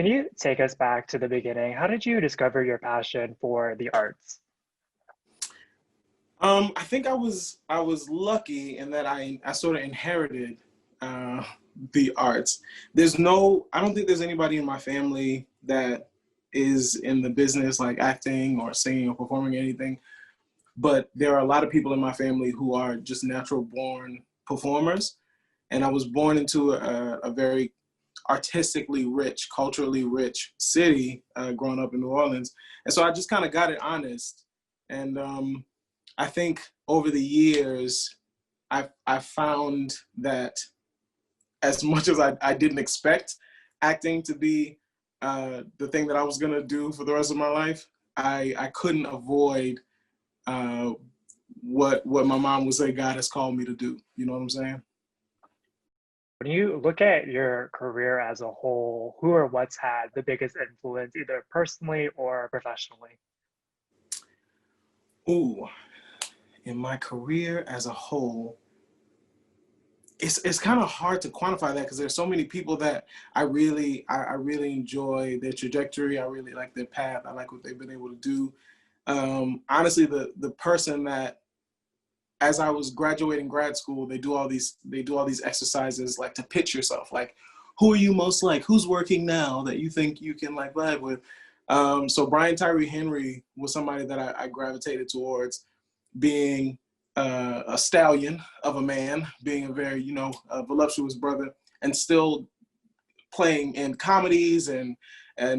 Can you take us back to the beginning? How did you discover your passion for the arts? I think I was lucky in that I sort of inherited uh, the arts. I don't think there's anybody in my family that is in the business like acting or singing or performing anything. But there are a lot of people in my family who are just natural born performers. And I was born into a very artistically rich, culturally rich city growing up in New Orleans. And so I just kind of got it honest. And I think over the years, I found that as much as I didn't expect acting to be the thing that I was going to do for the rest of my life, I couldn't avoid uh, what my mom would say God has called me to do. You know what I'm saying? When you look at your career as a whole, who or what's had the biggest influence, either personally or professionally? Ooh, in my career as a whole, it's kind of hard to quantify that because there's so many people that I really enjoy their trajectory. I really like their path. I like what they've been able to do. Honestly, the person that as I was graduating grad school, they do all these exercises like to pitch yourself, like who are you most like, who's working now that you think you can like vibe with. So Brian Tyree Henry was somebody that I gravitated towards, being a stallion of a man, being a very voluptuous brother, and still playing in comedies and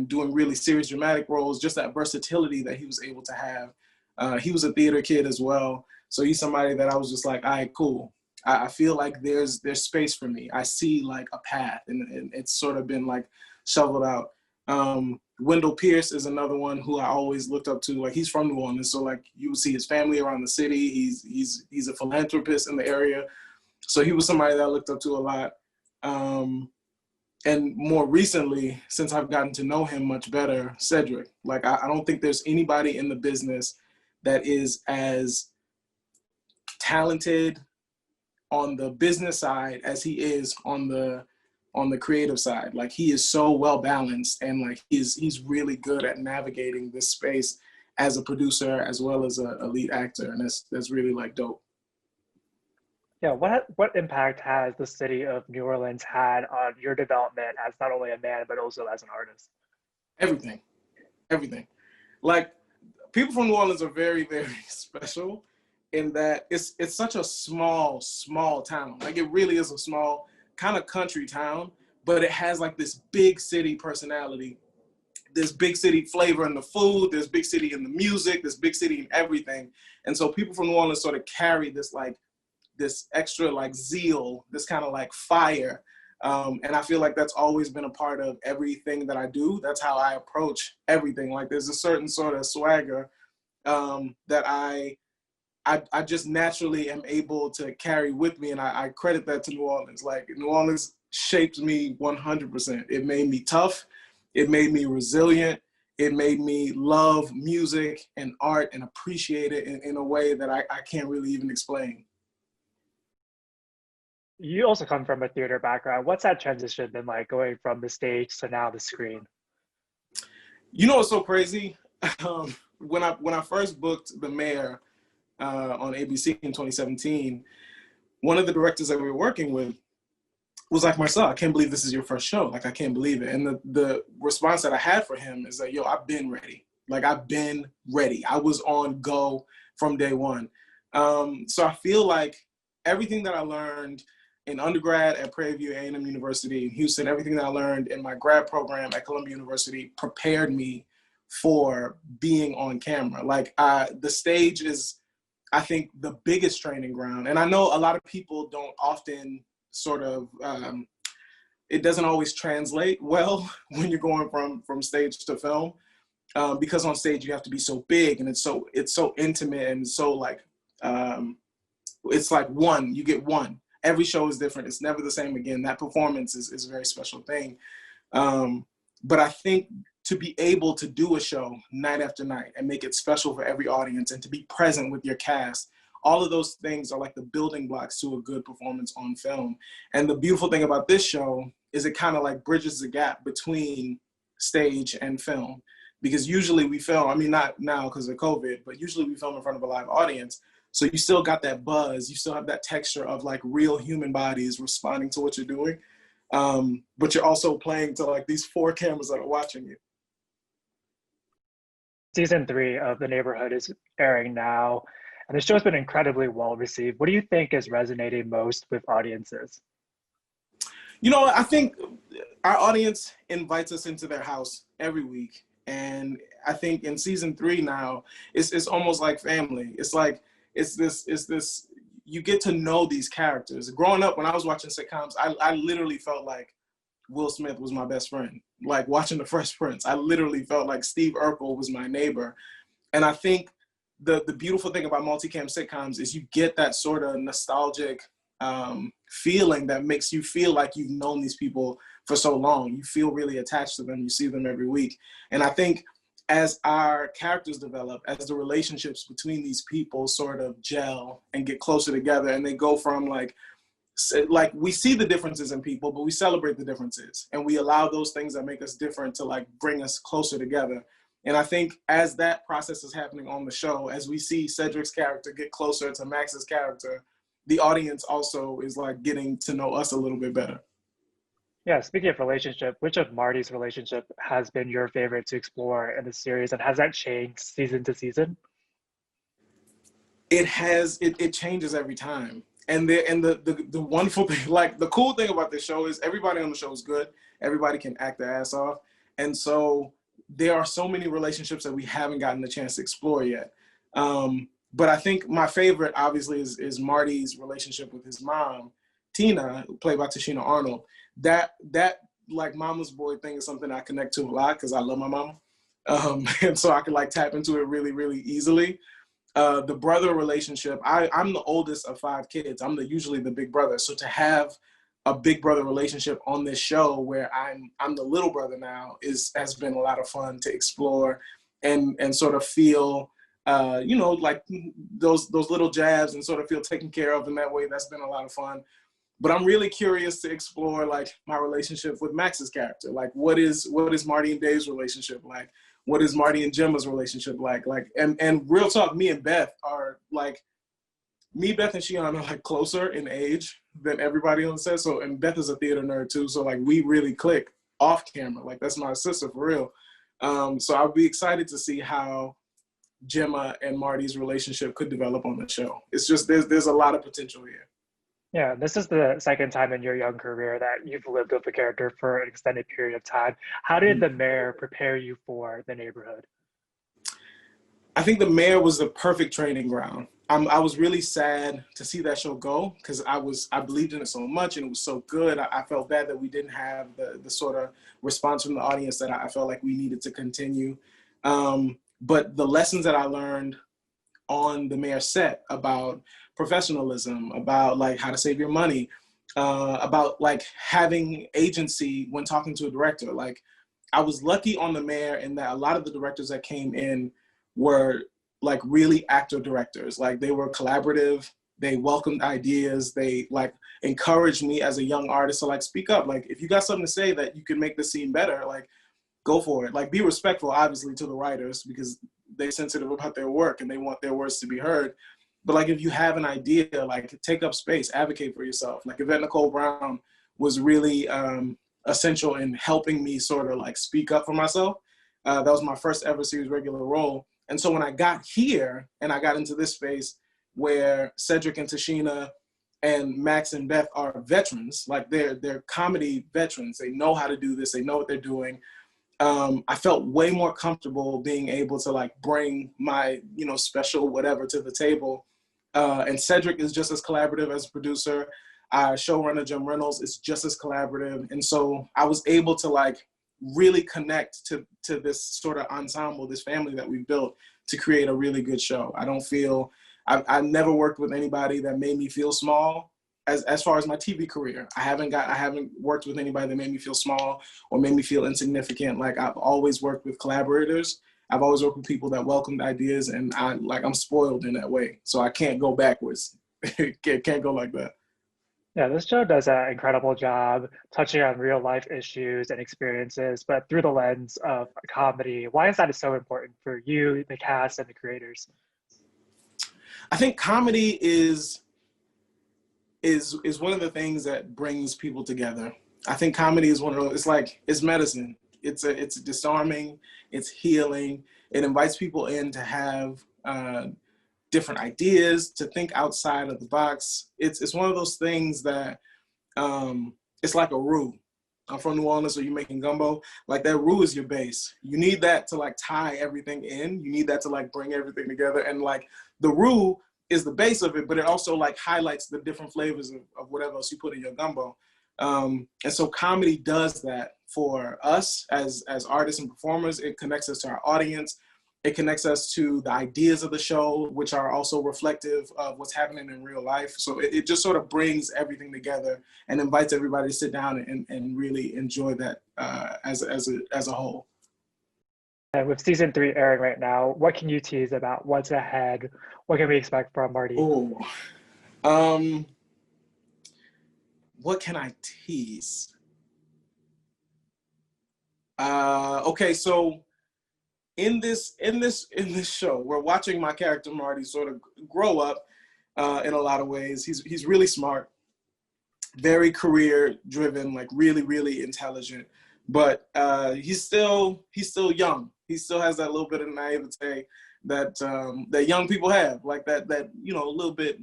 doing really serious dramatic roles. Just that versatility that he was able to have. He was a theater kid as well, so he's somebody that I was just like, all right, cool. I feel like there's space for me. I see like a path, and it's sort of been like shoveled out. Wendell Pierce is another one who I always looked up to. Like, he's from New Orleans, so like you would see his family around the city. He's a philanthropist in the area, so he was somebody that I looked up to a lot. Um, and more recently, since I've gotten to know him much better, Cedric. Like, I don't think there's anybody in the business that is as talented on the business side as he is on the creative side. Like, he is so well balanced, and like he's really good at navigating this space as a producer as well as a lead actor, and that's really like dope. Yeah, what impact has the city of New Orleans had on your development as not only a man but also as an artist? Everything, everything. Like, people from New Orleans are very, very special in that it's such a small town. Like, it really is a small kind of country town, but it has like this big city personality, this big city flavor in the food, this big city in the music, this big city in everything. And so people from New Orleans sort of carry this extra like zeal, this kind of like fire. And I feel like that's always been a part of everything that I do. That's how I approach everything. Like, there's a certain sort of swagger that I just naturally am able to carry with me, and I credit that to New Orleans. Like, New Orleans shaped me 100%. It made me tough. It made me resilient. It made me love music and art and appreciate it in a way that I can't really even explain. You also come from a theater background. What's that transition been like going from the stage to now the screen? You know what's so crazy? When I first booked The Mayor on ABC in 2017, one of the directors that we were working with was like, Marcel, I can't believe this is your first show. Like, I can't believe it. And the response that I had for him is like, yo, I've been ready. Like, I've been ready. I was on go from day one. So I feel like everything that I learned in undergrad at Prairie View A&M University in Houston, everything that I learned in my grad program at Columbia University prepared me for being on camera. Like, the stage is, I think, the biggest training ground. And I know a lot of people don't often sort of, it doesn't always translate well when you're going from stage to film, because on stage you have to be so big, and it's so intimate, and so like, it's like you get one. Every show is different. It's never the same again. That performance is a very special thing. But I think to be able to do a show night after night and make it special for every audience, and to be present with your cast, all of those things are like the building blocks to a good performance on film. And the beautiful thing about this show is it kind of like bridges the gap between stage and film. Because usually we film, I mean, not now because of COVID, but usually we film in front of a live audience. So you still got that buzz, you still have that texture of like real human bodies responding to what you're doing. But you're also playing to like these 4 cameras that are watching you. Season 3 of The Neighborhood is airing now, and the show's been incredibly well received. What do you think is resonating most with audiences? You know, I think our audience invites us into their house every week. And I think in season 3 now, it's almost like family. It's like, it's this, you get to know these characters. Growing up, when I was watching sitcoms, I literally felt like Will Smith was my best friend. Like watching The Fresh Prince, I literally felt like Steve Urkel was my neighbor. And I think the beautiful thing about multicam sitcoms is you get that sort of nostalgic feeling that makes you feel like you've known these people for so long. You feel really attached to them. You see them every week. And I think as our characters develop, as the relationships between these people sort of gel and get closer together, and they go from like we see the differences in people, but we celebrate the differences, and we allow those things that make us different to like bring us closer together. And I think as that process is happening on the show, as we see Cedric's character get closer to Max's character, the audience also is like getting to know us a little bit better. Yeah, speaking of relationship, which of Marty's relationship has been your favorite to explore in the series, and has that changed season to season? It changes every time. And the wonderful thing, like the cool thing about this show is everybody on the show is good. Everybody can act their ass off. And so there are so many relationships that we haven't gotten the chance to explore yet. But I think my favorite, obviously, is Marty's relationship with his mom, Tina, played by Tashina Arnold. That like mama's boy thing is something I connect to a lot because I love my mama. And so I can like tap into it really, really easily. The brother relationship, I'm the oldest of 5 kids. I'm usually the big brother. So to have a big brother relationship on this show where I'm the little brother now has been a lot of fun to explore and sort of feel like those little jabs and sort of feel taken care of in that way. That's been a lot of fun. But I'm really curious to explore like my relationship with Max's character. Like what is Marty and Dave's relationship like? What is Marty and Gemma's relationship like? And real talk, me, Beth and Shion are like closer in age than everybody on the set. So, and Beth is a theater nerd too. So like we really click off camera. Like that's my sister for real. So I'll be excited to see how Gemma and Marty's relationship could develop on the show. It's just, there's a lot of potential here. Yeah, this is the second time in your young career that you've lived with a character for an extended period of time. How did the mayor prepare you for the neighborhood? I think the mayor was the perfect training ground. I was really sad to see that show go because I believed in it so much and it was so good. I felt bad that we didn't have the sort of response from the audience that I felt like we needed to continue. But the lessons that I learned on the mayor's set about professionalism, about like how to save your money, about like having agency when talking to a director. Like I was lucky on the mayor in that a lot of the directors that came in were like really actor directors. Like they were collaborative, they welcomed ideas, they like encouraged me as a young artist to like speak up. Like if you got something to say that you can make the scene better, like go for it. Like be respectful obviously to the writers because they're sensitive about their work and they want their words to be heard. But like if you have an idea, like take up space, advocate for yourself. Like Yvette Nicole Brown was really essential in helping me sort of like speak up for myself. That was my first ever series regular role. And so when I got here and I got into this space where Cedric and Tashina and Max and Beth are veterans, like they're comedy veterans. They know how to do this. They know what they're doing. I felt way more comfortable being able to like bring my, special whatever to the table. And Cedric is just as collaborative as a producer. Our showrunner, Jim Reynolds, is just as collaborative. And so I was able to like really connect to this sort of ensemble, this family that we built to create a really good show. I've never worked with anybody that made me feel small as far as my TV career. I haven't worked with anybody that made me feel small or made me feel insignificant. Like I've always worked with collaborators. I've always worked with people that welcomed ideas, and I'm spoiled in that way. So I can't go backwards. Can't go like that. Yeah, this show does an incredible job touching on real life issues and experiences, but through the lens of comedy. Why is that so important for you, the cast, and the creators? I think comedy is one of the things that brings people together. I think comedy is one of those. It's like it's medicine. It's disarming. It's healing. It invites people in to have different ideas, to think outside of the box. It's one of those things that it's like a roux. I'm from New Orleans, so you're making gumbo. Like that roux is your base. You need that to like tie everything in. You need that to like bring everything together. And like the roux is the base of it, but it also like highlights the different flavors of whatever else you put in your gumbo. And so comedy does that for us as artists and performers. It connects us to our audience. It connects us to the ideas of the show, which are also reflective of what's happening in real life. So it just sort of brings everything together and invites everybody to sit down and really enjoy that as a whole. And with season three airing right now, what can you tease about what's ahead? What can we expect from Marty? Oh, um, what can I tease? Okay, so in this show, we're watching my character Marty sort of grow up in a lot of ways. He's really smart, very career driven, like really really intelligent, but he's still young. He still has that little bit of naivete that young people have, like that a little bit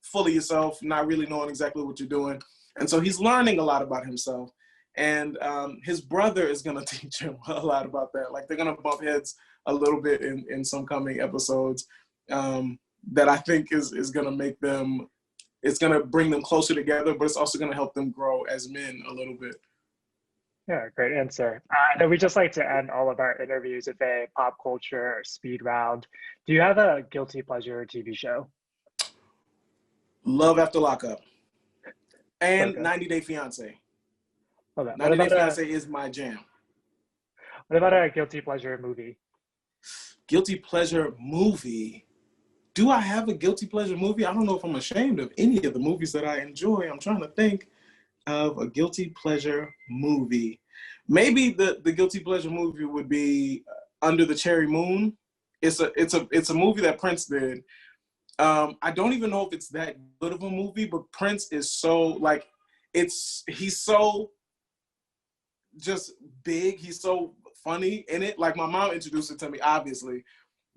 full of yourself, not really knowing exactly what you're doing, and so he's learning a lot about himself. And his brother is gonna teach him a lot about that. Like they're gonna bump heads a little bit in some coming episodes that I think is gonna make them. It's gonna bring them closer together, but it's also gonna help them grow as men a little bit. Yeah, great answer. I know we just like to end all of our interviews with a pop culture or speed round. Do you have a guilty pleasure TV show? Love After Lockup So and good. 90 Day Fiance. Love that. 90 Day Fiance is my jam. What about a guilty pleasure movie? Guilty pleasure movie. Do I have a guilty pleasure movie? I don't know if I'm ashamed of any of the movies that I enjoy. I'm trying to think of a guilty pleasure movie. Maybe the guilty pleasure movie would be Under the Cherry Moon. It's a movie that Prince did. I don't even know if it's that good of a movie, but Prince is so like he's so just big. He's so funny in it. Like my mom introduced it to me, obviously.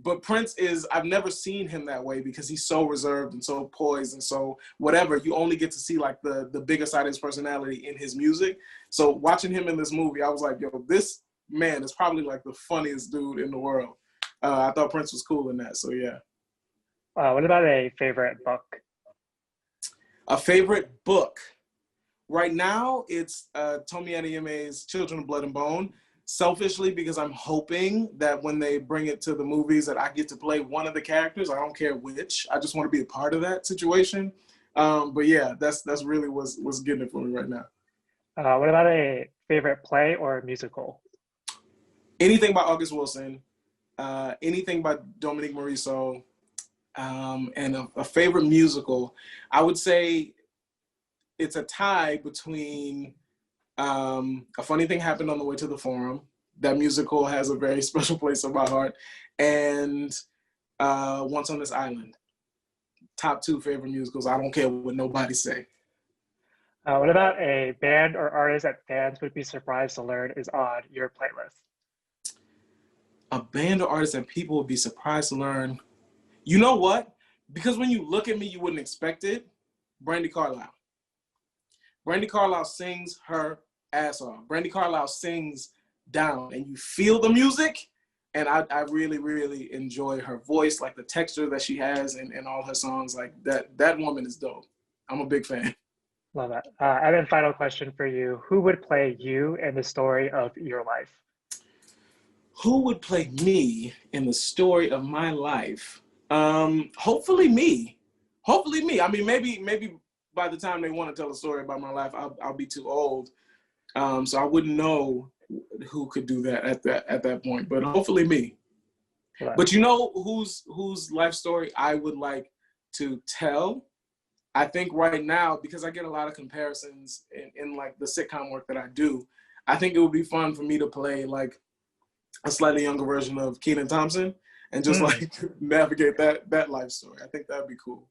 But Prince is, I've never seen him that way because he's so reserved and so poised and so whatever. You only get to see like the bigger side of his personality in his music. So watching him in this movie, I was like, yo, this man is probably like the funniest dude in the world. I thought Prince was cool in that. So yeah. What about a favorite book? A favorite book. Right now, it's Tomi Adeyeme's Children of Blood and Bone. Selfishly, because I'm hoping that when they bring it to the movies that I get to play one of the characters. I don't care which. I just want to be a part of that situation. But yeah, that's really what's getting it for me right now. What about a favorite play or musical? Anything by August Wilson, anything by Dominique Morisseau, and a favorite musical. I would say it's a tie between A Funny Thing Happened on the Way to the Forum. That musical has a very special place in my heart. And Once on This Island. Top two favorite musicals. I don't care what nobody say. What about a band or artist that fans would be surprised to learn is on your playlist? A band or artist that people would be surprised to learn. You know what? Because when you look at me, you wouldn't expect it. Brandy Carlisle. Brandy Carlisle sings her ass off. Brandy Carlisle sings down, and you feel the music. And I really, really enjoy her voice, like the texture that she has in all her songs. Like that woman is dope. I'm a big fan. Love that. And then final question for you. Who would play you in the story of your life? Who would play me in the story of my life? Hopefully me. Hopefully me. I mean, maybe by the time they want to tell a story about my life, I'll be too old. So I wouldn't know who could do that at that point. But hopefully me. Love But you know whose life story I would like to tell? I think right now, because I get a lot of comparisons in like the sitcom work that I do, I think it would be fun for me to play like a slightly younger version of Kenan Thompson and just Mm. like navigate that life story. I think that'd be cool.